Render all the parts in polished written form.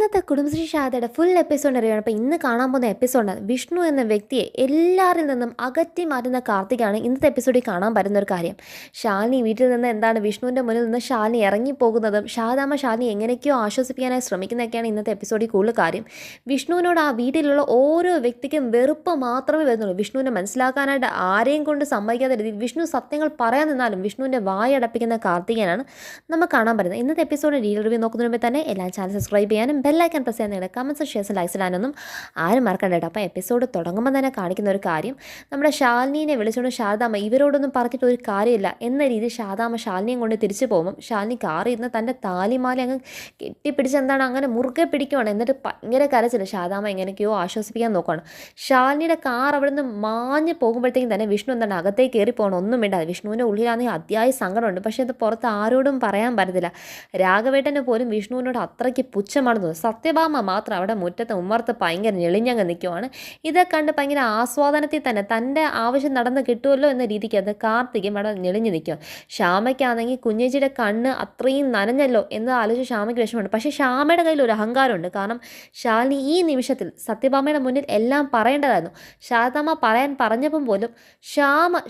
ഇന്നത്തെ കുടുംബശ്രീ ശാഖയുടെ full episode അറിയണം. അപ്പോൾ ഇന്ന് കാണാൻ പോകുന്ന എപ്പിസോഡാണ് വിഷ്ണു എന്ന വ്യക്തിയെ എല്ലാവരിൽ നിന്നും അകറ്റി മാറ്റുന്ന കാർത്തികാണ് ഇന്നത്തെ എപ്പിസോഡിൽ കാണാൻ പറ്റുന്ന ഒരു കാര്യം. ശാലിനി വീട്ടിൽ നിന്ന് എന്താണ് വിഷ്ണുവിൻ്റെ മുന്നിൽ നിന്ന് ശാലിനി ഇറങ്ങിപ്പോകുന്നതും ശാരദാമ്മ ശാലിനി എങ്ങനെയൊക്കെയോ ആശ്വസിപ്പിക്കാനായി ശ്രമിക്കുന്നതൊക്കെയാണ് ഇന്നത്തെ എപ്പിസോഡിൽ കൂടുതൽ കാര്യം. വിഷ്ണുവിനോട് ആ വീട്ടിലുള്ള ഓരോ വ്യക്തിക്കും വെറുപ്പ് മാത്രമേ വരുന്നുള്ളൂ. വിഷ്ണുവിനെ മനസ്സിലാക്കാനായിട്ട് ആരെയും കൊണ്ട് സമ്മതിക്കാത്ത രീതിയിൽ വിഷ്ണു സത്യങ്ങൾ പറയാൻ നിന്നാലും വിഷ്ണുവിൻ്റെ വായടപ്പിക്കുന്ന കാർത്തികനാണ് നമുക്ക് കാണാൻ പറ്റുന്നത്. ഇന്നത്തെ എപ്പിസോഡ് ഡീൽ റിവ്യൂ നോക്കുന്നതിന് മുമ്പ് തന്നെ എല്ലാ ചാനൽ സബ്സ്ക്രൈബ് ചെയ്യാനും ബെല്ലൈക്കൺ പ്രസ് ചെയ്യാൻ നിങ്ങളുടെ കമൻസ് ഷെയർസ് ലൈക്സ് ഇടാനൊന്നും ആരും മറക്കണ്ട കേട്ടോ. അപ്പോൾ എപ്പിസോഡ് തുടങ്ങുമ്പോൾ തന്നെ കാണിക്കുന്ന ഒരു കാര്യം, നമ്മുടെ ശാലിനിയെ വിളിച്ചുകൊണ്ട് ശാരദാമ്മ ഇവരോടൊന്നും പറഞ്ഞിട്ട് ഒരു കാര്യമില്ല എന്ന രീതിയിൽ ശാരദാമ്മ ശാലിനിയും കൊണ്ട് തിരിച്ചു പോകുമ്പം ശാലിനി കാറിൽ ഇരുന്ന് തൻ്റെ താലിമാല അങ്ങ് കെട്ടിപ്പിടിച്ച് എന്താണ് അങ്ങനെ മുറുകെ പിടിക്കുവാണ്. എന്നിട്ട് ഭയങ്കര കരച്ചില്ല. ശാരദാമ്മ എങ്ങനെയൊക്കെയോ ആശ്വസിപ്പിക്കാൻ നോക്കുകയാണ്. ശാലിനിയുടെ കാർ അവിടെ നിന്ന് മാഞ്ഞ് പോകുമ്പോഴത്തേക്കും തന്നെ വിഷ്ണു എന്താണ് അകത്തേക്ക് കയറി പോകണം. ഒന്നും വേണ്ടാതെ വിഷ്ണുവിൻ്റെ ഉള്ളിലാണെങ്കിൽ അത്യായ സങ്കടമുണ്ട്. പക്ഷേ അത് പുറത്ത് ആരോടും പറയാൻ പറ്റത്തില്ല. രാഘവേട്ടന് പോലും വിഷ്ണുവിനോട് അത്രയ്ക്ക് പുച്ഛമാണെന്ന് തോന്നുന്നു. സത്യഭാമ മാത്രം അവിടെ മുറ്റത്ത് ഉമ്മർത്ത് ഭയങ്കര ഞെളിഞ്ഞങ്ങ് നിൽക്കുവാണ്. ഇതൊക്കെ കണ്ട് ഭയങ്കര ആസ്വാദനത്തിൽ തന്നെ തൻ്റെ ആവശ്യം നടന്ന് കിട്ടുമല്ലോ എന്ന രീതിക്ക് അത് കാർത്തികയും അവിടെ ഞെളിഞ്ഞ് നിൽക്കുക. ശ്യാമയ്ക്കാണെങ്കിൽ കുഞ്ഞേച്ചിയുടെ കണ്ണ് അത്രയും നനഞ്ഞല്ലോ എന്ന് ആലോചിച്ച് ശ്യാമയ്ക്ക് വിഷമമുണ്ട്. പക്ഷേ ശ്യാമയുടെ കയ്യിൽ ഒരു അഹങ്കാരമുണ്ട്. കാരണം ശാലിനി ഈ നിമിഷത്തിൽ സത്യഭാമയുടെ മുന്നിൽ എല്ലാം പറയേണ്ടതായിരുന്നു. ശാരദാമ്മ പറയാൻ പറഞ്ഞപ്പം പോലും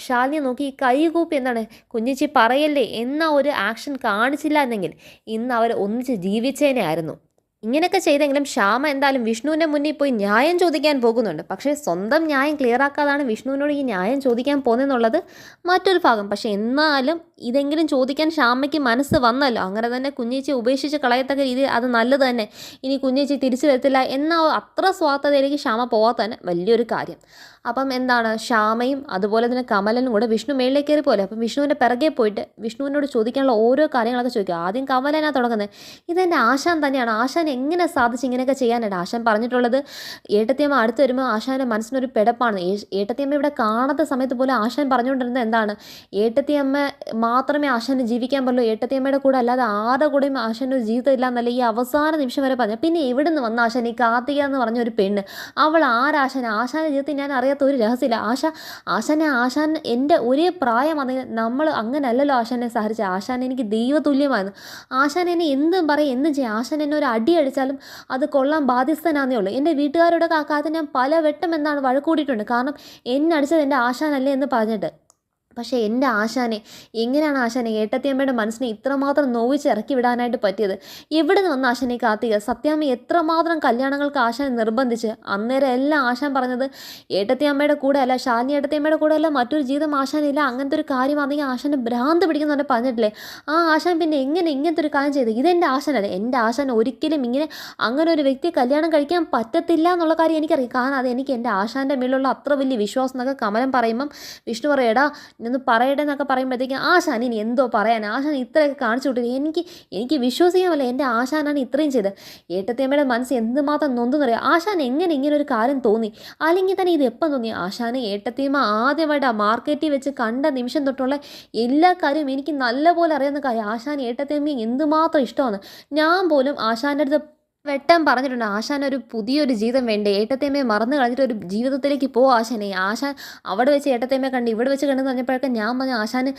ശാലിനിയെ നോക്കി കൈകൂപ്പി എന്താണ് കുഞ്ഞേച്ചി പറയല്ലേ എന്ന ഒരു ആക്ഷൻ കാണിച്ചില്ല എന്നെങ്കിൽ ഇന്ന് അവർ ഒന്നിച്ച് ജീവിച്ചേനെ ആയിരുന്നു. ഇങ്ങനെയൊക്കെ ചെയ്തെങ്കിലും ശ്യാമ എന്തായാലും വിഷ്ണുവിൻ്റെ മുന്നിൽ പോയി ന്യായം ചോദിക്കാൻ പോകുന്നുണ്ട്. പക്ഷേ സ്വന്തം ന്യായം ക്ലിയർ ആക്കാതാണ് വിഷ്ണുവിനോട് ഈ ന്യായം ചോദിക്കാൻ പോകുന്നതെന്നുള്ളത് മറ്റൊരു ഭാഗം. പക്ഷേ എന്നാലും ഇതെങ്കിലും ചോദിക്കാൻ ശ്യാമയ്ക്ക് മനസ്സ് വന്നല്ലോ. അങ്ങനെ തന്നെ കുഞ്ഞേച്ചി ഉപേക്ഷിച്ച് കളയത്തക്ക രീതിയിൽ അത് നല്ലത് തന്നെ. ഇനി കുഞ്ഞേച്ചി തിരിച്ചു വരത്തില്ല എന്ന അത്ര സ്വാർത്ഥതയിലേക്ക് ശ്യാമ പോകാത്ത തന്നെ വലിയൊരു കാര്യം. അപ്പം എന്താണ് ശ്യാമയും അതുപോലെ തന്നെ കമലനും കൂടെ വിഷ്ണു മേളിലേക്ക് കയറി പോലെ. അപ്പം വിഷ്ണുവിൻ്റെ പിറകെ പോയിട്ട് വിഷ്ണുവിനോട് ചോദിക്കാനുള്ള ഓരോ കാര്യങ്ങളൊക്കെ ചോദിക്കുക. ആദ്യം കമലനാണ് തുടങ്ങുന്നത്. ഇതെൻ്റെ ആശാൻ തന്നെയാണ്. ആശാൻ എങ്ങനെ സാധിച്ച് ഇങ്ങനെയൊക്കെ ചെയ്യാനായിട്ട് ആശാൻ പറഞ്ഞിട്ടുള്ളത്. ഏട്ടത്തിയമ്മ അടുത്ത് വരുമ്പോൾ ആശാൻ്റെ മനസ്സിനൊരു പിടപ്പാണ്. ഏട്ടത്തിയമ്മ ഇവിടെ കാണാത്ത സമയത്ത് പോലും ആശാൻ പറഞ്ഞുകൊണ്ടിരുന്നത് എന്താണ്, ഏട്ടത്തിയമ്മ മാത്രമേ ആശാന് ജീവിക്കാൻ പറ്റുള്ളൂ, ഏട്ടത്തിയമ്മയുടെ കൂടെ അല്ലാതെ ആരുടെ കൂടെയും ആശാൻ്റെ ഒരു ജീവിതം ഇല്ല എന്നല്ല ഈ അവസാന നിമിഷം വരെ പറഞ്ഞു. പിന്നെ എവിടെ നിന്ന് വന്ന ആശാൻ ഈ കാർത്തിക എന്ന് പറഞ്ഞ ഒരു പെണ്ണ്, അവൾ ആരാശാൻ? ആശാൻ്റെ ജീവിതത്തിൽ ഞാൻ അറിയാത്ത ഒരു രഹസ്യമില്ല. ആശാൻ എൻ്റെ ഒരേ പ്രായമാണെങ്കിൽ നമ്മൾ അങ്ങനെ അല്ലല്ലോ ആശാനെ സഹരിച്ച. ആശാൻ എനിക്ക് ദൈവതുല്യമായിരുന്നു. ആശാൻ എന്നെ എന്തും പറയും എന്തും ചെയ്യും. ആശാൻ എന്നെ ഒരു അടി അടിച്ചാലും അത് കൊള്ളാൻ ബാധ്യസ്ഥനാന്നേ ഉള്ളൂ. എൻ്റെ വീട്ടുകാരോടൊക്കെ ആ കാലത്ത് ഞാൻ പല വട്ടം എന്താണ് വഴക്കൂടിയിട്ടുണ്ട്. കാരണം എന്നെ അടിച്ചത് എൻ്റെ ആശാനല്ലേ എന്ന് പറഞ്ഞിട്ട്. പക്ഷേ എൻ്റെ ആശാനെ എങ്ങനെയാണ് ആശാനെ ഏട്ടത്തിയമ്മയുടെ മനസ്സിനെ ഇത്രമാത്രം നോവിച്ച് ഇറക്കി വിടാനായിട്ട് പറ്റിയത്? എവിടെ നിന്ന് വന്ന ആശാനെ കാർത്തിക? സത്യാമ്മ എത്രമാത്രം കല്യാണങ്ങൾക്ക് ആശാൻ നിർബന്ധിച്ച്. അന്നേരം എല്ലാം ആശാൻ പറഞ്ഞത് ഏട്ടത്തിയമ്മയുടെ കൂടെ അല്ല, ശാലിനി ഏട്ടത്തിയമ്മയുടെ കൂടെ അല്ല, മറ്റൊരു ജീവിതം ആശാനില്ല. അങ്ങനത്തെ ഒരു കാര്യമാണെങ്കിൽ ആശാനെ ഭ്രാന്ത് പിടിക്കുന്നുണ്ട് പറഞ്ഞിട്ടില്ലേ? ആ ആശാൻ പിന്നെ എങ്ങനെ ഇങ്ങനത്തെ ഒരു കാര്യം ചെയ്ത്? ഇതെൻ്റെ ആശാനല്ലേ. എൻ്റെ ആശാൻ ഒരിക്കലും അങ്ങനെ ഒരു വ്യക്തിയെ കല്യാണം കഴിക്കാൻ പറ്റത്തില്ല എന്നുള്ള കാര്യം എനിക്കറിയാം. കാരണം അത് എനിക്ക് എൻ്റെ ആശാൻ്റെ മേലുള്ള അത്ര വലിയ വിശ്വാസം എന്നൊക്കെ കമലം പറയുമ്പം വിഷ്ണു പറയടാ ഒന്ന് പറയട്ടെ എന്നൊക്കെ പറയുമ്പോഴത്തേക്കും ആശാൻ ഇനി എന്തോ പറയാൻ, ആശാൻ ഇത്രയൊക്കെ കാണിച്ചു വിട്ടില്ല. എനിക്ക് വിശ്വസിക്കാമല്ല എൻ്റെ ആശാനാണ് ഇത്രയും ചെയ്തത്. ഏട്ടത്തിയമ്മയുടെ മനസ്സ് എന്തുമാത്രം നൊന്തെന്നറിയാം. ആശാൻ എങ്ങനെ ഇങ്ങനെ ഒരു കാര്യം തോന്നി? അല്ലെങ്കിൽ തന്നെ ഇത് എപ്പം തോന്നി? ആശാന് ഏട്ടത്തിയമ്മ ആദ്യമായിട്ട് ആ മാർക്കറ്റിൽ വെച്ച് കണ്ട നിമിഷം തൊട്ടുള്ള എല്ലാ കാര്യവും എനിക്ക് നല്ലപോലെ അറിയാവുന്ന കാര്യം. ആശാൻ ഏട്ടത്തിയമ്മയും എന്തുമാത്രം ഇഷ്ടമാണ്. ഞാൻ പോലും ആശാൻ്റെ അടുത്ത് വെട്ടം പറഞ്ഞിട്ടുണ്ട്, ആശാൻ ഒരു പുതിയൊരു ജീവിതം വേണ്ടേ, ഏട്ടത്തേമ്മയെ മറന്നു കളഞ്ഞിട്ട് ഒരു ജീവിതത്തിലേക്ക് പോ ആശാനെ. ആശാൻ അവിടെ വെച്ച് ഏട്ടത്തേമ്മയെ കണ്ട് ഇവിടെ വെച്ച് കണ്ടെന്ന് പറഞ്ഞപ്പോഴൊക്കെ ഞാൻ പറഞ്ഞു ആശാന്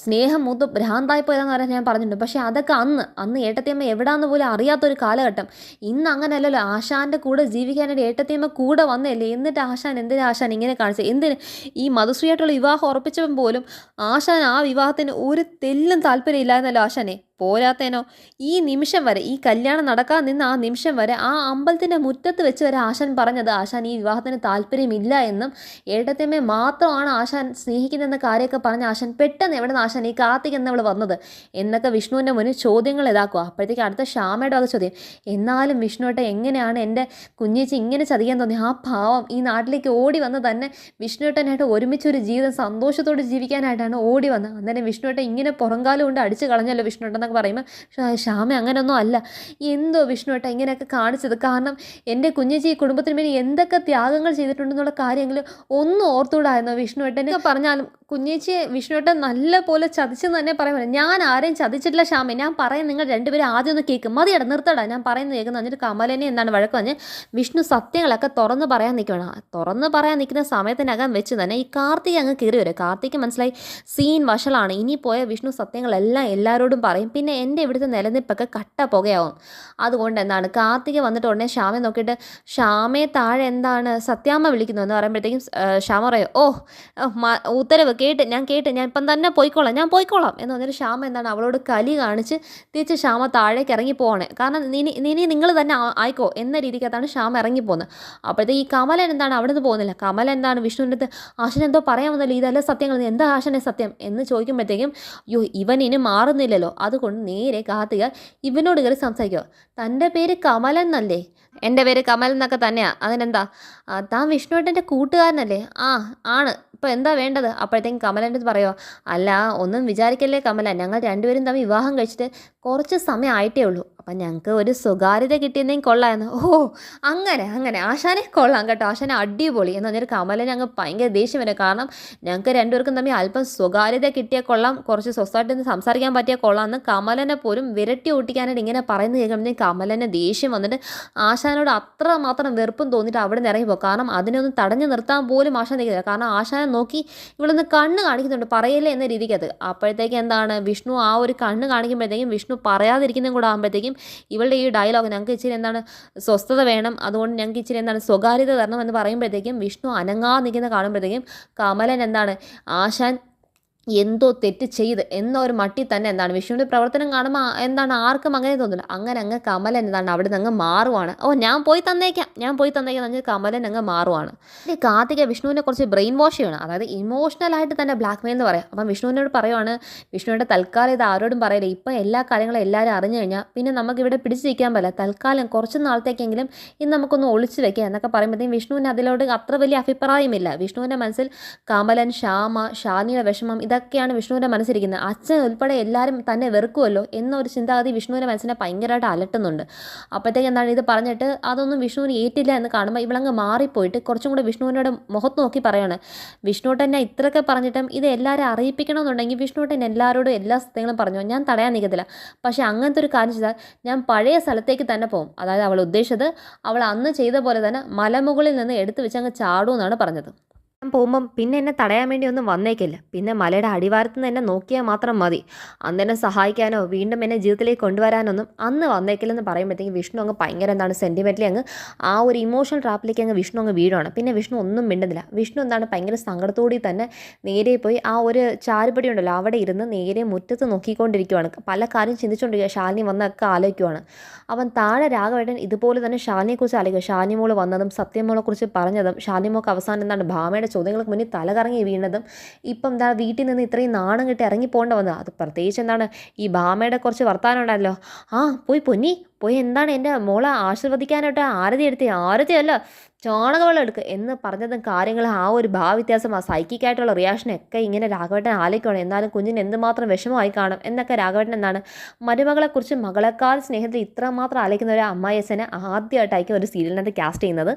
സ്നേഹം മൂത്ത് ഭ്രാന്തായി പോയതെന്ന് പറയാൻ ഞാൻ പറഞ്ഞിട്ടുണ്ട്. പക്ഷേ അതൊക്കെ അന്ന് ഏട്ടത്തേമ്മ എവിടാന്ന് പോലും അറിയാത്തൊരു കാലഘട്ടം. ഇന്ന് അങ്ങനെയല്ലല്ലോ. ആശാൻ്റെ കൂടെ ജീവിക്കാനായിട്ട് ഏട്ടത്തേമ്മ കൂടെ വന്നല്ലേ. എന്നിട്ട് ആശാൻ എന്തിനാ ആശാൻ ഇങ്ങനെ കാണിച്ചത്? എന്തിന് ഈ മധുശ്രീയായിട്ടുള്ള വിവാഹം ഉറപ്പിച്ചപ്പോൾ പോലും ആശാൻ ആ വിവാഹത്തിന് ഒരു തെല്ലും താല്പര്യമില്ലായിരുന്നല്ലോ ആശാനെ. പോരാത്തേനോ ഈ നിമിഷം വരെ, ഈ കല്യാണം നടക്കാൻ നിന്ന് ആ നിമിഷം വരെ ആ അമ്പലത്തിൻ്റെ മുറ്റത്ത് വെച്ച് വരെ ആശാൻ പറഞ്ഞത് ആശാൻ ഈ വിവാഹത്തിന് താല്പര്യമില്ല എന്നും ഏട്ടത്തിയമ്മയെ മാത്രമാണ് ആശാൻ സ്നേഹിക്കുന്നതെന്ന കാര്യമൊക്കെ പറഞ്ഞ ആശാൻ പെട്ടെന്ന് എവിടെ നിന്ന് ആശാൻ ഈ കാർത്തിക് എന്നവൾ വന്നത് എന്നൊക്കെ വിഷ്ണുവിൻ്റെ മുന്നിൽ ചോദ്യങ്ങൾ ഇതാക്കുക. അപ്പോഴത്തേക്ക് അടുത്ത ശ്യാമയുടെ അത് ചോദ്യം, എന്നാലും വിഷ്ണുവേട്ട എങ്ങനെയാണ് എൻ്റെ കുഞ്ഞേച്ചി ഇങ്ങനെ ചതിക്കാൻ തോന്നി? ആ പാവം ഈ നാട്ടിലേക്ക് ഓടി വന്ന് തന്നെ വിഷ്ണുവേട്ടനായിട്ട് ഒരുമിച്ചൊരു ജീവിതം സന്തോഷത്തോടെ ജീവിക്കാനായിട്ടാണ് ഓടി വന്നത്. അന്നേരം വിഷ്ണുവേട്ടൻ ഇങ്ങനെ പുറങ്കാലം കൊണ്ട് അടിച്ച് കളഞ്ഞല്ലോ വിഷ്ണുവേട്ടൻ പറയുമ്പോൾ ശ്യാമ അങ്ങനെയൊന്നും അല്ല, എന്തോ വിഷ്ണുവേട്ട ഇങ്ങനെയൊക്കെ കാണിച്ചത്. കാരണം എൻ്റെ കുഞ്ഞേച്ചി ഈ കുടുംബത്തിന് വേണ്ടി എന്തൊക്കെ ത്യാഗങ്ങൾ ചെയ്തിട്ടുണ്ടെന്നുള്ള കാര്യങ്ങൾ ഒന്നും ഓർത്തുകൂടായിരുന്നോ വിഷ്ണുവേട്ടൻ? പറഞ്ഞാലും കുഞ്ഞേച്ചിയെ വിഷ്ണുവേട്ടൻ നല്ല പോലെ ചതിച്ചെന്ന് തന്നെ പറയാൻ പറ്റില്ല. ഞാൻ ആരെയും ചതിച്ചിട്ടില്ല ശ്യാമേ, ഞാൻ പറയും നിങ്ങൾ രണ്ടുപേരും ആദ്യം ഒന്ന് കേൾക്കും, മതിയടാ നിർത്തടാ, ഞാൻ പറയുന്നത് കേൾക്കുന്നു. എന്നിട്ട് കമലനെ എന്താണ് വഴക്ക് പറഞ്ഞ് വിഷ്ണു സത്യങ്ങളൊക്കെ തുറന്ന് പറയാൻ നിൽക്കണം. തുറന്ന് പറയാൻ നിൽക്കുന്ന സമയത്തിനകം വെച്ച് തന്നെ ഈ കാർത്തിക് അങ്ങ് കയറി വരും. കാർത്തിക് മനസ്സിലായി സീൻ വഷളാണ്, ഇനി പോയ വിഷ്ണു സത്യങ്ങളെല്ലാം എല്ലാവരോടും പറയും, പിന്നെ എൻ്റെ ഇവിടുത്തെ നിലനിൽപ്പൊക്കെ കട്ട പുകയാവും. അതുകൊണ്ട് എന്താണ് കാർത്തിക് വന്നിട്ട് ഉടനെ ശ്യാമയെ നോക്കിയിട്ട് ശ്യാമയെ താഴെ എന്താണ് സത്യാമ്മ വിളിക്കുന്നു എന്ന് പറയുമ്പോഴത്തേക്കും ശ്യാമ പറയും ഓ ഉത്തരവ് ഞാൻ കേട്ട് ഞാൻ ഇപ്പം തന്നെ ഞാൻ പോയിക്കോളാം എന്ന് പറഞ്ഞിട്ട് ശ്യാമ എന്താണ് അവളോട് കലി കാണിച്ച് തിരിച്ച് ശ്യാമ താഴേക്ക് ഇറങ്ങി പോകണേ. കാരണം ഇനി നിങ്ങൾ തന്നെ ആയിക്കോ എന്ന രീതിക്കകത്താണ് ശ്യാമ ഇറങ്ങിപ്പോകുന്നത്. അപ്പോഴത്തേക്ക് ഈ കമലൻ എന്താണ് അവിടെ നിന്ന് പോകുന്നില്ല. കമലൻ എന്താണ് വിഷ്ണുവിൻ്റെ അടുത്ത് ആശൻ എന്തോ പറയാൻ വന്നല്ലോ, ഇതല്ല സത്യങ്ങൾ, എന്താ ആശനെ സത്യം എന്ന് ചോദിക്കുമ്പോഴത്തേക്കും ഇവൻ ഇനി മാറുന്നില്ലല്ലോ. അതുകൊണ്ട് നേരെ കാർത്തിക ഇവനോട് കയറി സംസാരിക്കുക. തൻ്റെ പേര് കമലൻ എന്നല്ലേ? എൻ്റെ പേര് കമൽ എന്നൊക്കെ തന്നെയാണ്, അതിനെന്താ? താൻ വിഷ്ണുവേട്ടൻ്റെ കൂട്ടുകാരനല്ലേ? ആണ്, ഇപ്പോൾ എന്താ വേണ്ടത്? അപ്പോഴത്തേക്കും കമലൻ്റെ അടുത്ത് പറയുമോ, അല്ല ഒന്നും വിചാരിക്കല്ലേ കമല, ഞങ്ങൾ രണ്ടുപേരും തമ്മിൽ വിവാഹം കഴിച്ചിട്ട് കുറച്ച് സമയം ആയിട്ടേ ഉള്ളൂ, അപ്പം ഞങ്ങൾക്ക് ഒരു സ്വകാര്യത കിട്ടിയെന്നെങ്കിൽ കൊള്ളാമെന്ന്. അങ്ങനെ ആശാനെ കൊള്ളാം കേട്ടോ, ആശാനെ അടിപൊളി എന്ന് പറഞ്ഞൊരു കമല ഞങ്ങൾ ഭയങ്കര ദേഷ്യം വരും. കാരണം ഞങ്ങൾക്ക് രണ്ടുപേർക്കും തമ്മിൽ അല്പം സ്വകാര്യത കിട്ടിയാൽ കൊള്ളാം, കുറച്ച് സ്വസ്ഥമായിട്ട് നിന്ന് സംസാരിക്കാൻ പറ്റിയാൽ കൊള്ളാം എന്ന് കമലനെ പോലും വിരട്ടി ഓട്ടിക്കാനായിട്ട് ഇങ്ങനെ പറയുന്നത് കേൾക്കുമ്പോഴത്തേക്കും കമലനെ ദേഷ്യം വന്നിട്ട് ആശാനോട് അത്രമാത്രം വെറുപ്പും തോന്നിയിട്ട് അവിടെ നിന്ന് ഇറങ്ങിപ്പോ. കാരണം അതിനൊന്നും തടഞ്ഞു നിർത്താൻ പോലും ആശാൻ നിൽക്കില്ല. കാരണം ആശാനെ നോക്കി ഇവളൊന്ന് കണ്ണ് കാണിക്കുന്നുണ്ട്, പറയല്ലേ എന്ന രീതിക്ക് അത്. അപ്പോഴത്തേക്ക് എന്താണ് വിഷ്ണു ആ ഒരു കണ്ണ് കാണിക്കുമ്പോഴത്തേക്കും വിഷ്ണു പറയാതിരിക്കുന്നതും കൂടെ ആകുമ്പോഴത്തേക്കും ഇവളുടെ ഈ ഡയലോഗ് ഞങ്ങൾക്ക് ഇച്ചിരി എന്താണ് സ്വസ്ഥത വേണം, അതുകൊണ്ട് ഞങ്ങൾക്ക് ഇച്ചിരി എന്താണ് സ്വകാര്യത തരണം എന്ന് പറയുമ്പോഴത്തേക്കും വിഷ്ണു അനങ്ങാ നിൽക്കുന്ന കാണുമ്പോഴത്തേക്കും കമലൻ എന്താണ് ആശാൻ എന്തോ തെറ്റ് ചെയ്ത് എന്നൊരു മട്ടി തന്നെ എന്താണ് വിഷ്ണുവിൻ്റെ പ്രവർത്തനം കാണുമ്പോൾ എന്താണ് ആർക്കും അങ്ങനെ തോന്നില്ല. അങ്ങനെ അങ്ങ് കമലൻ എന്താണ് അവിടെ നിന്ന് അങ്ങ് മാറുവാണ്. ഞാൻ പോയി തന്നേക്കാം എന്ന് പറഞ്ഞ് കമലൻ അങ്ങ് മാറുവാണ്. ഈ കാർത്തിക വിഷ്ണുവിനെ കുറച്ച് ബ്രെയിൻ വാഷ് ചെയ്യണം, അതായത് ഇമോഷണലായിട്ട് തന്നെ ബ്ലാക്ക് മെയിൽ എന്ന് പറയാം. അപ്പം വിഷ്ണുവിനോട് പറയുവാണ്, വിഷ്ണുവിൻ്റെ തൽക്കാലം ഇത് ആരോടും പറയില്ല, ഇപ്പം എല്ലാ കാര്യങ്ങളും എല്ലാവരും അറിഞ്ഞു കഴിഞ്ഞാൽ പിന്നെ നമുക്കിവിടെ പിടിച്ച് നിൽക്കാൻ പറ്റില്ല, തൽക്കാലം കുറച്ച് നാളത്തേക്കെങ്കിലും ഇത് നമുക്കൊന്ന് ഒളിച്ചു വെക്കാം എന്നൊക്കെ പറയുമ്പോഴത്തേക്കും വിഷ്ണുവിന് അതിലോട്ട് അത്ര വലിയ അഭിപ്രായമില്ല. വിഷ്ണുവിൻ്റെ മനസ്സിൽ കമലൻ, ശ്യാമ, ഷാനിയുടെ വിഷമം ഇതൊക്കെയാണ് വിഷ്ണുവിൻ്റെ മനസ്സിരിക്കുന്നത്. അച്ഛൻ ഉൾപ്പെടെ എല്ലാവരും തന്നെ വെറുക്കുമല്ലോ എന്നൊരു ചിന്താഗതി വിഷ്ണുവിൻ്റെ മനസ്സിനെ ഭയങ്കരമായിട്ട് അലട്ടുന്നുണ്ട്. അപ്പോഴത്തേക്ക് എന്താണ് ഇത് പറഞ്ഞിട്ട് അതൊന്നും വിഷ്ണുവിന് ഏറ്റില്ല എന്ന് കാണുമ്പോൾ ഇവളങ്ങ് മാറിപ്പോയിട്ട് കുറച്ചും കൂടെ വിഷ്ണുവിനോട് മുഖത്ത് നോക്കി പറയാണ്, വിഷ്ണുട്ടനെ ഇത്രയൊക്കെ പറഞ്ഞിട്ടും ഇത് എല്ലാവരും അറിയിപ്പിക്കണമെന്നുണ്ടെങ്കിൽ വിഷ്ണുട്ടൻ എല്ലാവരോടും എല്ലാ സത്യങ്ങളും പറഞ്ഞു, ഞാൻ തടയാൻ നിൽക്കത്തില്ല. പക്ഷേ അങ്ങനത്തെ ഒരു കാര്യം ചെയ്താൽ ഞാൻ പഴയ സ്ഥലത്തേക്ക് തന്നെ പോകും. അതായത് അവൾ ഉദ്ദേശിച്ചത് അവൾ അന്ന് ചെയ്ത പോലെ തന്നെ മലമുകളിൽ നിന്ന് എടുത്തു വെച്ച് അങ്ങ് ചാടുമെന്നാണ് പറഞ്ഞത്. ഞാൻ പോകുമ്പം പിന്നെ എന്നെ തടയാൻ വേണ്ടി ഒന്നും വന്നേക്കില്ല, പിന്നെ മലയുടെ അടിവാരത്ത് നിന്ന് എന്നെ നോക്കിയാൽ മാത്രം മതി, അന്നെന്നെ സഹായിക്കാനോ വീണ്ടും എന്നെ ജീവിതത്തിലേക്ക് കൊണ്ടുവരാനൊന്നും അന്ന് വന്നേക്കില്ലെന്ന് പറയുമ്പോഴത്തേക്കും വിഷ്ണു അങ്ങ് ഭയങ്കര എന്താണ് സെൻറ്റിമെൻ്റലി അങ്ങ് ആ ഒരു ഇമോഷണൽ ട്രാപ്പിലേക്ക് അങ്ങ് വിഷ്ണു അങ്ങ് വീഴുവാണ്. പിന്നെ വിഷ്ണു ഒന്നും മിണ്ടുന്നില്ല. വിഷ്ണു എന്താണ് ഭയങ്കര സങ്കടത്തോടെ തന്നെ നേരെ പോയി ആ ഒരു ചാരുപടി ഉണ്ടല്ലോ അവിടെ ഇരുന്ന് നേരെ മുറ്റത്ത് നോക്കിക്കൊണ്ടിരിക്കുവാണ്. പല കാര്യം ചിന്തിച്ചുകൊണ്ടിരിക്കുക, ശാലിനി വന്നൊക്കെ ആലോചിക്കുവാണ്. അവൻ താഴെ രാഘവേട്ടൻ ഇതുപോലെ തന്നെ ശാലിനിയെക്കുറിച്ച് ആലോചിക്കുക, ശാലിനി മോള് വന്നതും സത്യമോളെക്കുറിച്ച് പറഞ്ഞതും ശാലിനി മോൾക്ക് അവസാനം എന്താണ് ഭാമയുടെ ചോദ്യങ്ങൾക്ക് മുന്നിൽ തലകറങ്ങി വീണതും ഇപ്പം എന്താ വീട്ടിൽ നിന്ന് ഇത്രയും നാണം കെട്ടി ഇറങ്ങി പോകേണ്ട വന്നത്. അത് പ്രത്യേകിച്ച് എന്താണ് ഈ ഭാമയുടെ കുറച്ച് വർത്താനം ഉണ്ടായല്ലോ, പോയി പൊന്നി പോയി എന്താണ് എൻ്റെ മോളെ ആശീർവദിക്കാനായിട്ട് ആരതിയല്ല ചാണകവെള്ളം എടുക്കുക എന്ന് പറഞ്ഞതും കാര്യങ്ങൾ ആ ഒരു ഭാവവ്യത്യാസം ആ സൈക്കിക്കായിട്ടുള്ള റിയാക്ഷനൊക്കെ ഇങ്ങനെ രാഘവേട്ടൻ ആലോചിക്കണം. എന്നാലും കുഞ്ഞിന് എന്തുമാത്രം വിഷമമായി കാണും എന്നൊക്കെ രാഘവേട്ടൻ എന്താണ് മരുമകളെക്കുറിച്ച് മകളെക്കാൾ സ്നേഹത്തിൽ ഇത്രമാത്രം ആലോചിക്കുന്ന ഒരു അമ്മായിയച്ഛനെ ആദ്യമായിട്ടായിരിക്കും ഒരു സീരിയലിനകത്ത് കാസ്റ്റ് ചെയ്യുന്നത്.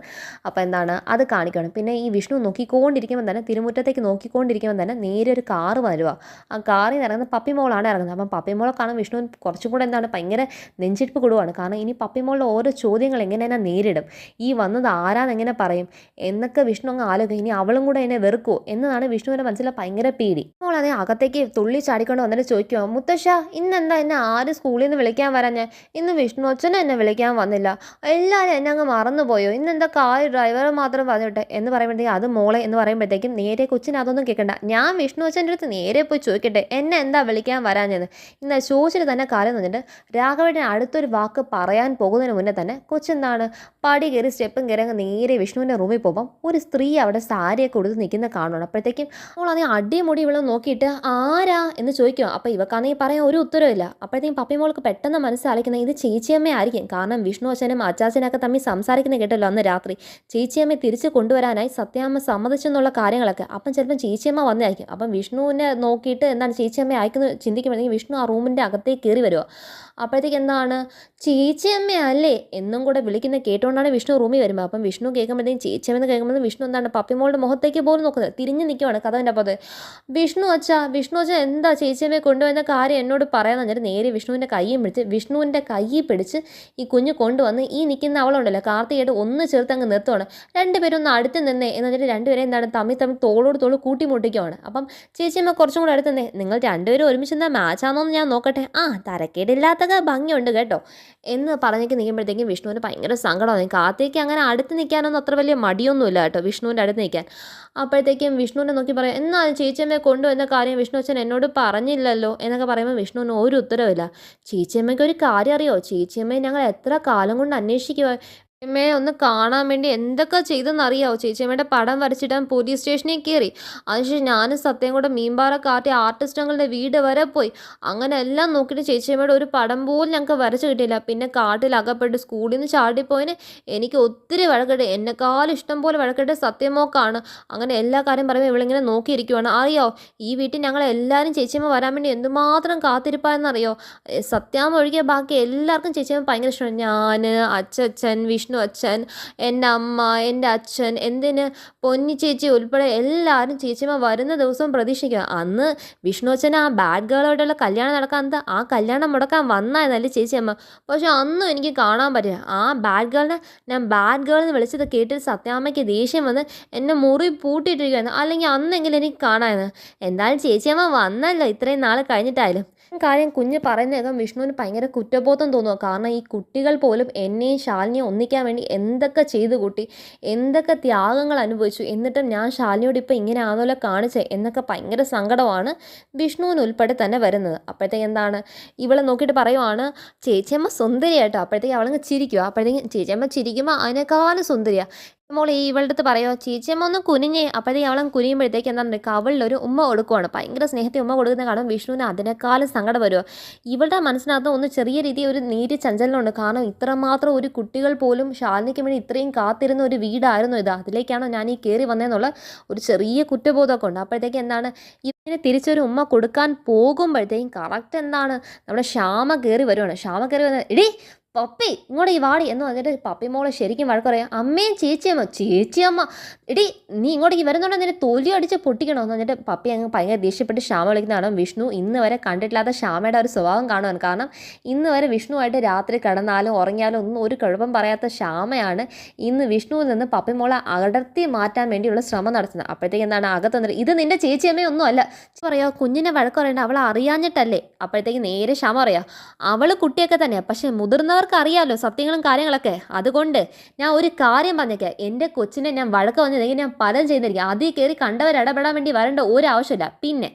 അപ്പോൾ എന്താണ് അത് കാണിക്കണം. പിന്നെ ഈ വിഷ്ണു നോക്കിക്കൊണ്ടിരിക്കുമ്പോൾ തന്നെ തിരുമുറ്റത്തേക്ക് നോക്കിക്കൊണ്ടിരിക്കുമ്പോൾ തന്നെ നേരെ ഒരു കാറ് വരുക. ആ കാറിൽ നിന്ന് ഇറങ്ങുന്ന പപ്പിമോളാണ് ഇറങ്ങുന്നത്. അപ്പം പപ്പിമോളെ കാണാൻ വിഷ്ണു കുറച്ചും കൂടെ എന്താണ് ഭയങ്കര നെഞ്ചിടിപ്പ് കൂടുവാണ്. കാരണം ഇനി പപ്പിമോളുടെ ഓരോ ചോദ്യങ്ങൾ എങ്ങനെ തന്നെ നേരിടും, ഈ വന്നത് ആരാന്ന് എങ്ങനെ പറയും എന്നൊക്കെ വിഷ്ണു അങ്ങ് ആലോചിക്കും. ഇനി അവളും കൂടെ എന്നെ വെറുക്കുമോ എന്നതാണ് വിഷ്ണുവിൻ്റെ മനസ്സിലെ ഭയങ്കര പേടി. മോൾ അതേ അകത്തേക്ക് തുള്ളി ചാടിക്കൊണ്ട് വന്നിട്ട് ചോദിക്കുമോ, മുത്തശ്ശ ഇന്നെന്താ എന്നെ ആരും സ്കൂളിൽ നിന്ന് വിളിക്കാൻ വരാഞ്ഞ്, ഇന്ന് വിഷ്ണു അച്ഛനും എന്നെ വിളിക്കാൻ വന്നില്ല, എല്ലാവരും എന്നെ അങ്ങ് മറന്നുപോയോ, ഇന്നെന്താ കായ് ഡ്രൈവറെ മാത്രം പറഞ്ഞിട്ടെ എന്ന് പറയുമ്പോഴത്തേക്കും അത് മോളെ എന്ന് പറയുമ്പോഴത്തേക്കും നേരെ കൊച്ചിന് അതൊന്നും കേൾക്കണ്ട, ഞാൻ വിഷ്ണു അച്ഛൻ്റെ അടുത്ത് നേരെ പോയി ചോദിക്കട്ടെ എന്നെ എന്താ വിളിക്കാൻ വരാഞ്ഞത്. ഇന്ന് ചോദിച്ചിട്ട് തന്നെ കാര്യം പറഞ്ഞിട്ട് രാഘവേട്ടൻ അടുത്തൊരു വാക്ക് പറയാൻ പോകുന്നതിന് മുന്നേ തന്നെ കൊച്ചെന്താണ് പടി കയറി സ്റ്റെപ്പും കയറി അങ്ങ് നേരെ വിഷ്ണുവിൻ്റെ റൂമിൽ പോകുമ്പം ഒരു സ്ത്രീ അവിടെ സാരിയൊക്കെ കൊടുത്ത് നിൽക്കുന്ന കാണണം. അപ്പോഴത്തേക്കും അവളാണെങ്കിൽ അടിമുടി ഇവളെ നോക്കിയിട്ട് ആരാ എന്ന് ചോദിക്കുക. അപ്പോൾ ഇവക്കാണെങ്കിൽ പറയാൻ ഒരു ഉത്തരവില്ല. അപ്പോഴത്തേക്കും പപ്പിമോൾക്ക് പെട്ടെന്ന് മനസ്സിലാക്കുന്നത് ഇത് ചേച്ചിയമ്മ ആയിരിക്കും. കാരണം വിഷ്ണു അച്ഛനും അച്ചാച്ചനൊക്കെ തമ്മിൽ സംസാരിക്കുന്നത് കേട്ടല്ലോ അന്ന് രാത്രി. ചേച്ചിയമ്മയെ തിരിച്ച് കൊണ്ടുവരാനായി സത്യാമ്മ സമ്മതിച്ചെന്നുള്ള കാര്യങ്ങളൊക്കെ. അപ്പം ചിലപ്പം ചേച്ചിയമ്മ വന്നായിരിക്കും. അപ്പം വിഷ്ണുവിനെ നോക്കിയിട്ട് എന്താണ് ചേച്ചിയമ്മ അയക്കുന്നത് ചിന്തിക്കുമ്പോഴത്തേക്കും വിഷ്ണു ആ റൂമിൻ്റെ അകത്തേക്ക് കയറി വരുമോ. അപ്പോഴത്തേക്ക് എന്താണ് ചേച്ചിയമ്മയല്ലേ എന്നും കൂടെ വിളിക്കുന്നത് കേട്ടുകൊണ്ടാണ് വിഷ്ണു റൂമിൽ വരുമ്പോൾ. അപ്പം വിഷ്ണു കേൾക്കുമ്പോഴത്തേക്കും ചേച്ചിയമ്മയെന്ന് കേൾക്കുമ്പോൾ വിഷ്ണു എന്താണ് പപ്പിമോളുടെ മുഖത്തേക്ക് പോലും നോക്കുന്നത്, തിരിഞ്ഞ് നിൽക്കുവാണ് കഥവിൻ്റെ അപ്പുറത്ത്. വിഷ്ണു അച്ഛ എന്താ ചേച്ചിയമ്മയെ കൊണ്ടുവന്ന കാര്യം എന്നോട് പറയാമെന്ന് പറഞ്ഞിട്ട് നേരെ വിഷ്ണുവിൻ്റെ കൈയും പിടിച്ച് വിഷ്ണുവിൻ്റെ കൈയിൽ പിടിച്ച് ഈ കുഞ്ഞ് കൊണ്ടുവന്ന് ഈ നിൽക്കുന്ന അവളുണ്ടല്ലോ കാർത്തികയായിട്ട് ഒന്ന് ചേർത്ത് അങ്ങ് നിർത്തുവാണ്. രണ്ടുപേരും ഒന്ന് അടുത്ത് നിന്നേ എന്ന് പറഞ്ഞിട്ട് രണ്ടുപേരെ എന്താണ് തമ്മിൽ തോളോട് തോൾ കൂട്ടിമുട്ടിക്കുവാണ്. അപ്പം ചേച്ചിയമ്മ കുറച്ചും കൂടെ അടുത്ത് നിന്നേ, നിങ്ങൾ രണ്ടുപേരും ഒരുമിച്ച് എന്താ മാച്ചാണോന്ന് ഞാൻ നോക്കട്ടെ, തരക്കേടില്ലാത്ത ഭംഗിയുണ്ട് കേട്ടോ എന്ന് പറഞ്ഞേക്ക് നിൽക്കുമ്പോഴത്തേക്കും വിഷ്ണുവിന് ഭയങ്കര സങ്കടമാണ്. കാർത്തികയ്ക്ക് അങ്ങനെ അടുത്ത് നിൽക്കാനൊന്നും അത്ര വലിയ മടിയൊന്നുമില്ല കേട്ടോ വിഷ്ണുവിൻ്റെ അടുത്ത് നിൽക്കാൻ. അപ്പോഴത്തേക്കും വിഷ്ണുവിനെ നോക്കി പറയാം, എന്നാൽ ചേച്ചിയമ്മയെ കൊണ്ടുവന്ന കാര്യം വിഷ്ണു അച്ഛൻ എന്നോട് പറഞ്ഞില്ലല്ലോ എന്നൊക്കെ പറയുമ്പോൾ വിഷ്ണുവിന് ഒരു ഉത്തരവില്ല. ചേച്ചിയമ്മയ്ക്ക് ഒരു കാര്യം അറിയോ, ചേച്ചിയമ്മയെ ഞങ്ങൾ എത്ര കാലം കൊണ്ട് അന്വേഷിക്കുക, ചേച്ചിയമ്മയെ ഒന്ന് കാണാൻ വേണ്ടി എന്തൊക്കെ ചെയ്തെന്നറിയാവോ. ചേച്ചിയമ്മയുടെ പടം വരച്ചിട്ടാൻ പോലീസ് സ്റ്റേഷനിൽ കയറി, അതിനുശേഷം ഞാനും സത്യം കൂടെ മീൻപാറ കാട്ടി ആർട്ടിസ്റ്റുകളുടെ വീട് വരെ പോയി. അങ്ങനെ എല്ലാം നോക്കിയിട്ട് ചേച്ചിയമ്മയുടെ ഒരു പടം പോലും ഞങ്ങൾക്ക് വരച്ച് കിട്ടിയില്ല. പിന്നെ കാട്ടിൽ അകപ്പെട്ട് സ്കൂളിൽ നിന്ന് ചാടിപ്പോയിന് എനിക്ക് ഒത്തിരി വഴക്കിട്ട്, എന്നെക്കാളും ഇഷ്ടം പോലെ വഴക്കിട്ട് സത്യമോക്കാണ്. അങ്ങനെ എല്ലാ കാര്യം പറയുമ്പോൾ ഇവളിങ്ങനെ നോക്കിയിരിക്കുവാണ്. അറിയോ ഈ വീട്ടിൽ ഞങ്ങളെല്ലാവരും ചേച്ചിയമ്മ വരാൻ വേണ്ടി എന്തുമാത്രം കാത്തിരിപ്പായെന്നറിയോ. സത്യാമ്മ ഒഴികെ ബാക്കി എല്ലാവർക്കും ചേച്ചിയമ്മ ഭയങ്കര ഇഷ്ടമാണ്. ഞാൻ, അച്ഛൻ, വിഷ്ണു അച്ഛൻ, എൻ്റെ അമ്മ, എൻ്റെ അച്ഛൻ, എന്തിന് പൊന്നി ചേച്ചി ഉൾപ്പെടെ എല്ലാവരും ചേച്ചിയമ്മ വരുന്ന ദിവസവും പ്രതീക്ഷിക്കുക. അന്ന് വിഷ്ണു അച്ഛൻ ആ ബാഡ് ഗേളോടുള്ള കല്യാണം നടക്കാൻ ആ കല്യാണം മുടക്കാൻ വന്നായിരുന്നല്ലേ ചേച്ചിയമ്മ. പക്ഷെ അന്നും എനിക്ക് കാണാൻ പറ്റില്ല. ആ ബാഡ് ഗേളിനെ ഞാൻ ബാഡ് ഗേൾ എന്ന് വിളിച്ചത് കേട്ടിട്ട് സത്യാമ്മയ്ക്ക് ദേഷ്യം വന്ന് എന്നെ മുറി പൂട്ടിയിട്ടിരിക്കുകയായിരുന്നു. അല്ലെങ്കിൽ അന്നെങ്കിലും എനിക്ക് കാണാമായിരുന്നു. എന്തായാലും ചേച്ചിയമ്മ വന്നല്ലോ ഇത്രയും നാൾ കഴിഞ്ഞിട്ടായാലും. കാര്യം കുഞ്ഞ് പറയുന്നേക്കാം വിഷ്ണുവിന് ഭയങ്കര കുറ്റബോധം തോന്നുക. കാരണം ഈ കുട്ടികൾ പോലും എന്നെയും ശാലിനിയും ഒന്നിക്കാൻ വേണ്ടി എന്തൊക്കെ ചെയ്തു കൂട്ടി, എന്തൊക്കെ ത്യാഗങ്ങൾ അനുഭവിച്ചു, എന്നിട്ടും ഞാൻ ശാലിനിയോട് ഇപ്പോൾ ഇങ്ങനെ ആണല്ലോ കാണിച്ചത് എന്നൊക്കെ ഭയങ്കര സങ്കടമാണ് വിഷ്ണുവിന് ഉൾപ്പെടെ തന്നെ വരുന്നത്. അപ്പോഴത്തേക്ക് എന്താണ് ഇവളെ നോക്കിയിട്ട് പറയുവാണ്, ചേച്ചിയമ്മ സുന്ദരിയായിട്ടോ. അപ്പോഴത്തേക്ക് അവളങ്ങ് ചിരിക്കുക. അപ്പോഴത്തേക്കും ചേച്ചിയമ്മ ചിരിക്കുമ്പോൾ അതിനേക്കാളും സുന്ദരിയാണ്. മോൾ ഇവളുടെ അടുത്ത് പറയുമോ ചേച്ചിയമ്മ ഒന്ന് കുനിഞ്ഞേ. അപ്പോഴത്തേക്ക് അവളെ കുനിയുമ്പോഴത്തേക്ക് എന്താണെന്ന് കവളിലൊരു ഉമ്മ കൊടുക്കുവാണ്. ഭയങ്കര സ്നേഹത്തിൽ ഉമ്മ കൊടുക്കുന്ന കാണും വിഷ്ണുവിന് അതിനേക്കാളും സങ്കടം വരുമോ. ഇവളുടെ മനസ്സിനകത്ത് ഒന്ന് ചെറിയ രീതിയിൽ ഒരു നീതി ചഞ്ചലനമുണ്ട്. കാരണം ഇത്രമാത്രം ഒരു കുട്ടികൾ പോലും ശാലിനിക്ക് വേണ്ടി ഇത്രയും കാത്തിരുന്ന ഒരു വീടായിരുന്നു ഇത്. അതിലേക്കാണോ ഞാൻ ഈ കയറി വന്നതെന്നുള്ള ഒരു ചെറിയ കുറ്റബോധമൊക്കെ ഉണ്ട്. അപ്പോഴത്തേക്ക് എന്താണ് ഇതിന് തിരിച്ചൊരു ഉമ്മ കൊടുക്കാൻ പോകുമ്പോഴത്തേക്കും കറക്റ്റ് എന്താണ് നമ്മുടെ ശ്യാമ കയറി വരുവാണ്. ശ്യാമ കയറി വന്നത്, എടീ പപ്പി ഇങ്ങോട്ട് ഈ വാടി എന്ന് പറഞ്ഞിട്ട് പപ്പി മോളെ ശരിക്കും വഴക്ക് പറയാം. അമ്മയും ചേച്ചിയമ്മ എടി നീ ഇങ്ങോട്ടേക്ക് വരുന്നുണ്ടോ, നിന്നെ തൊലി അടിച്ച് പൊട്ടിക്കണമെന്ന് പറഞ്ഞിട്ട് പപ്പി അങ്ങ് ഭയങ്കര ദേഷ്യപ്പെട്ട് ശ്യാമ വിളിക്കുന്നതാണ്. വിഷ്ണു ഇന്ന് വരെ കണ്ടിട്ടില്ലാത്ത ശ്യാമയുടെ ഒരു സ്വഭാവം കാണുവാൻ. കാരണം ഇന്ന് വരെ വിഷ്ണുവായിട്ട് രാത്രി കിടന്നാലും ഉറങ്ങിയാലും ഒന്നും ഒരു കുഴപ്പം പറയാത്ത ശ്യാമയാണ് ഇന്ന് വിഷ്ണുവിൽ നിന്ന് പപ്പി മോളെ അടർത്തി മാറ്റാൻ വേണ്ടിയുള്ള ശ്രമം നടത്തുന്നത്. അപ്പോഴത്തേക്ക് എന്താണ് അകത്ത് വന്നിട്ട്, ഇത് നിന്റെ ചേച്ചിയമ്മയൊന്നും അല്ല പറയാ, കുഞ്ഞിനെ വഴക്ക് പറയണ്ട, അവൾ അറിയാഞ്ഞിട്ടല്ലേ. അപ്പോഴത്തേക്ക് നേരെ ശ്യാമ പറയാം, അവൾ കുട്ടിയൊക്കെ തന്നെയാണ്, പക്ഷേ മുതിർന്നവർ അറിയാലോ സത്യങ്ങളും കാര്യങ്ങളൊക്കെ. അതുകൊണ്ട് ഞാൻ ഒരു കാര്യം പറഞ്ഞേക്കാം, എൻ്റെ കൊച്ചിനെ ഞാൻ വഴക്ക് വന്നതെങ്കിൽ ഞാൻ പലതും ചെയ്തിരിക്കും. അതിൽ കയറി കണ്ടവർ ഇടപെടാൻ വേണ്ടി വരേണ്ട ഒരു ആവശ്യമില്ല. പിന്നെ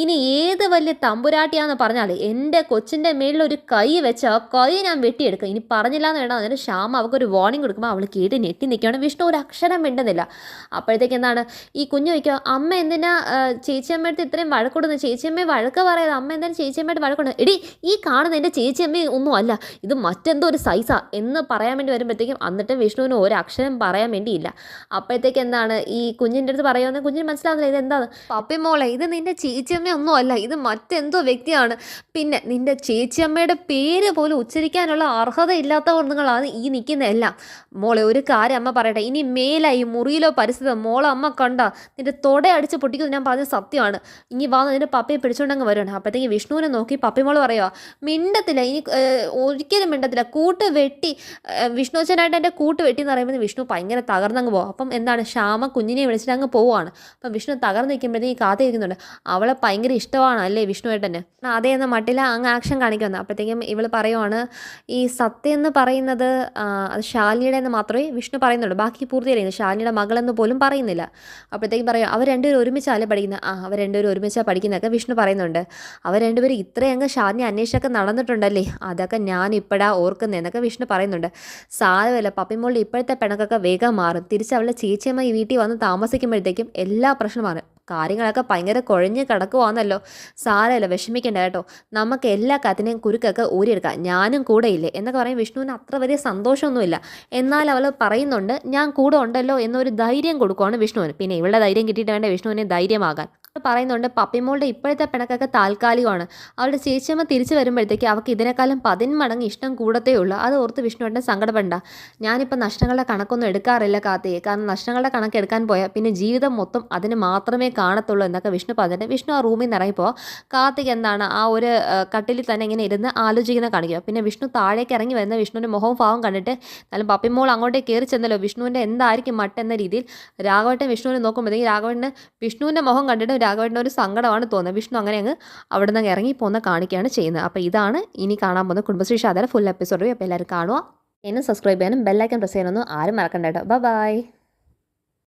ഇനി ഏത് വലിയ തമ്പുരാട്ടിയാന്ന് പറഞ്ഞാൽ എൻ്റെ കൊച്ചിൻ്റെ മേളിൽ ഒരു കൈ വെച്ച് ആ കൈ ഞാൻ വെട്ടിയെടുക്കും. ഇനി പറഞ്ഞില്ല എന്ന് വേണം. എന്നിട്ട് ശ്യാമ അവൾക്കൊരു വാർണിംഗ് കൊടുക്കുമ്പോൾ അവൾ കേട്ട് ഞെട്ടി നിൽക്കുകയാണ്. വിഷ്ണു ഒരു അക്ഷരം മിണ്ടുന്നില്ല. അപ്പോഴത്തേക്ക് എന്താണ് ഈ കുഞ്ഞു വയ്ക്കുക, അമ്മ എന്തിനാ ചേച്ചിയമ്മയുടെ ഇത്രയും വഴക്കൊടുന്നത്, ചേച്ചിയമ്മയെ വഴക്ക് പറയാതെ അമ്മ എന്തായാലും ചേച്ചിയമ്മയുടെ വഴക്കൊടുന്നത്. എടി ഈ കാണുന്ന എൻ്റെ ചേച്ചിയമ്മ ഒന്നും അല്ല, ഇത് മറ്റെന്തോ ഒരു സൈസാ എന്ന് പറയാൻ വേണ്ടി വരുമ്പോഴത്തേക്കും എന്നിട്ട് വിഷ്ണുവിന് ഒരു അക്ഷരം പറയാൻ വേണ്ടിയില്ല. അപ്പോഴത്തേക്ക് എന്താണ് ഈ കുഞ്ഞിൻ്റെ അടുത്ത് പറയുമെന്ന് കുഞ്ഞിന് മനസ്സിലാവുന്നില്ല. ഇത് എന്താണ് പപ്പി മോളെ, ഇത് നിൻ്റെ ചേച്ചിയമ്മയൊന്നും അല്ല, ഇത് മറ്റെന്തോ വ്യക്തിയാണ്. പിന്നെ നിൻ്റെ ചേച്ചിയമ്മയുടെ പേര് പോലും ഉച്ചരിക്കാനുള്ള അർഹത ഇല്ലാത്തവർങ്ങളാണ് ഈ നിൽക്കുന്നതെല്ലാം. മോളെ ഒരു കാര്യം അമ്മ പറയട്ടെ, ഇനി മേലായി മുറിയിലോ പരിസ്ഥിതി മോളെ അമ്മ കണ്ട നിൻ്റെ തൊട അടിച്ച് പൊട്ടിക്കുന്നത് ഞാൻ പറഞ്ഞ സത്യമാണ്. ഇനി വാ നിൻ്റെ പപ്പയെ പിടിച്ചുകൊണ്ടങ്ങ് വരുവാണ്. അപ്പോഴത്തേക്ക് വിഷ്ണുവിനെ നോക്കി പപ്പി മോള് പറയുക, മിണ്ടത്തില്ല ഇനി ഒരിക്കലും മിണ്ടത്തില്ല, കൂട്ട് വെട്ടി വിഷ്ണുച്ചനായിട്ട് എൻ്റെ കൂട്ട് വെട്ടി എന്ന് പറയുമ്പോൾ വിഷ്ണു ഭയങ്കര തകർന്നങ്ങ് പോകും. അപ്പം എന്താണ് ശ്യാമ കുഞ്ഞിനെ വിളിച്ചിട്ട് അങ്ങ് പോവുകയാണ്. അപ്പം വിഷ്ണു തകർന്ന് നിൽക്കുമ്പോഴത്തേക്ക് കാത്തിരിക്കുന്നുണ്ട്. അവളെ ഭയങ്കര ഇഷ്ടമാണ് അല്ലേ വിഷ്ണുവേട്ടന്. അതേ എന്ന മട്ടിൽ അങ്ങ് ആക്ഷൻ കാണിക്കുന്നു. അപ്പോഴത്തേക്കും ഇവൾ പറയുവാണ്, ഈ സത്യം എന്ന് പറയുന്നത് അത് ശാലിനിയുടെ എന്ന് മാത്രമേ വിഷ്ണു പറയുന്നുള്ളൂ, ബാക്കി പൂർത്തി അറിയുന്നു, ശാലിനിയുടെ മകളെന്ന് പോലും പറയുന്നില്ല. അപ്പോഴത്തേക്കും പറയും, അവർ രണ്ടുപേരും ഒരുമിച്ചല്ലേ പഠിക്കുന്നത്. അവർ രണ്ടുപേരും ഒരുമിച്ചാണ് പഠിക്കുന്നതൊക്കെ വിഷ്ണു പറയുന്നുണ്ട്. അവർ രണ്ടുപേരും ഇത്രയങ്ങ് ശാലിനി അന്വേഷണമൊക്കെ നടന്നിട്ടുണ്ടല്ലേ, അതൊക്കെ ഞാൻ ഇപ്പോഴാണ് ഓർക്കുന്നതെന്നൊക്കെ വിഷ്ണു പറയുന്നുണ്ട്. സാരമില്ല, പപ്പിമോളുടെ ഇപ്പോഴത്തെ പിണക്കൊക്കെ വേഗം മാറും. തിരിച്ച് അവളുടെ ചേച്ചിയമ്മ ഈ വീട്ടിൽ വന്ന് താമസിക്കുമ്പോഴത്തേക്കും എല്ലാ പ്രശ്നവും മാറും. കാര്യങ്ങളൊക്കെ ഭയങ്കര കുഴഞ്ഞ് കിടക്കുവാന്നല്ലോ. സാരമില്ല, വിഷമിക്കേണ്ട കേട്ടോ, നമുക്ക് എല്ലാ കത്തിനെയും കുരുക്കൊക്കെ ഊരിയെടുക്കാം, ഞാനും കൂടെ ഇല്ലേ എന്നൊക്കെ പറയും. വിഷ്ണുവിന് അത്ര വലിയ സന്തോഷമൊന്നുമില്ല. എന്നാൽ അവൾ പറയുന്നുണ്ട് ഞാൻ കൂടെ ഉണ്ടല്ലോ എന്നൊരു ധൈര്യം കൊടുക്കുവാണ് വിഷ്ണുവിന്. പിന്നെ ഇവളുടെ ധൈര്യം കിട്ടിയിട്ട് വേണ്ട വിഷ്ണുവിനെ ധൈര്യമാകാൻ. പറയുന്നുണ്ട് പപ്പിമോളുടെ ഇപ്പോഴത്തെ പിണക്കൊക്കെ താൽക്കാലികമാണ്. അവളുടെ ചേച്ചിയമ്മ തിരിച്ചു വരുമ്പോഴത്തേക്ക് അവൾക്ക് ഇതിനേക്കാളും 10 മടങ്ങ് ഇഷ്ടം കൂടത്തേ ഉള്ളൂ. അത് ഓർത്ത് വിഷ്ണുവേട്ടൻ സങ്കടപ്പെടണ്ട. ഞാനിപ്പോൾ നഷ്ടങ്ങളുടെ കണക്കൊന്നും എടുക്കാറില്ല കാർത്തികേ. കാരണം നഷ്ടങ്ങളുടെ കണക്ക് എടുക്കാൻ പോയാൽ പിന്നെ ജീവിതം മൊത്തം അതിന് മാത്രമേ കാണത്തുള്ളൂ എന്നൊക്കെ വിഷ്ണു പറഞ്ഞിട്ട് വിഷ്ണു ആ റൂമിൽ നിന്ന് ഇറങ്ങിപ്പോൾ കാർത്തിക് എന്താണ് ആ ഒരു കട്ടിലിൽ തന്നെ ഇങ്ങനെ ഇരുന്ന് ആലോചിക്കുന്ന കാണിക്കുക. പിന്നെ വിഷ്ണു താഴേക്ക് ഇറങ്ങി വരുന്ന വിഷ്ണുവിൻ്റെ മുഖവും ഭാവം കണ്ടിട്ട് എന്നാലും പപ്പിമോൾ അങ്ങോട്ടേക്ക് കയറി ചെന്നല്ലോ വിഷ്ണുവിൻ്റെ എന്തായിരിക്കും മട്ടെന്ന രീതിയിൽ രാഘവേട്ടൻ വിഷ്ണുവിനെ നോക്കുമ്പോഴത്തേക്ക് രാഘവേട്ടന് വിഷ്ണുവിൻ്റെ മുഖം കണ്ടിട്ട് രാഘവേട്ടന് ഒരു സങ്കടമാണ് തോന്നുന്നത്. വിഷ്ണു അങ്ങനെ അങ്ങ് അവിടെ നിന്ന് ഇറങ്ങിപ്പോകുന്ന കാണിക്കുകയാണ് ചെയ്യുന്നത്. അപ്പോൾ ഇതാണ് ഇനി കാണാൻ പോകുന്ന കുടുംബശ്രീ ഷാദയുടെ ഫുൾ എപ്പിസോഡ്. അപ്പോൾ എല്ലാവരും കാണുക. എന്നെ സബ്സ്ക്രൈബ് ചെയ്യാനും ബെല്ലൈക്കൻ പ്രസ് ചെയ്യാനൊന്നും ആരും മറക്കണ്ട കേട്ടോ. ബൈ.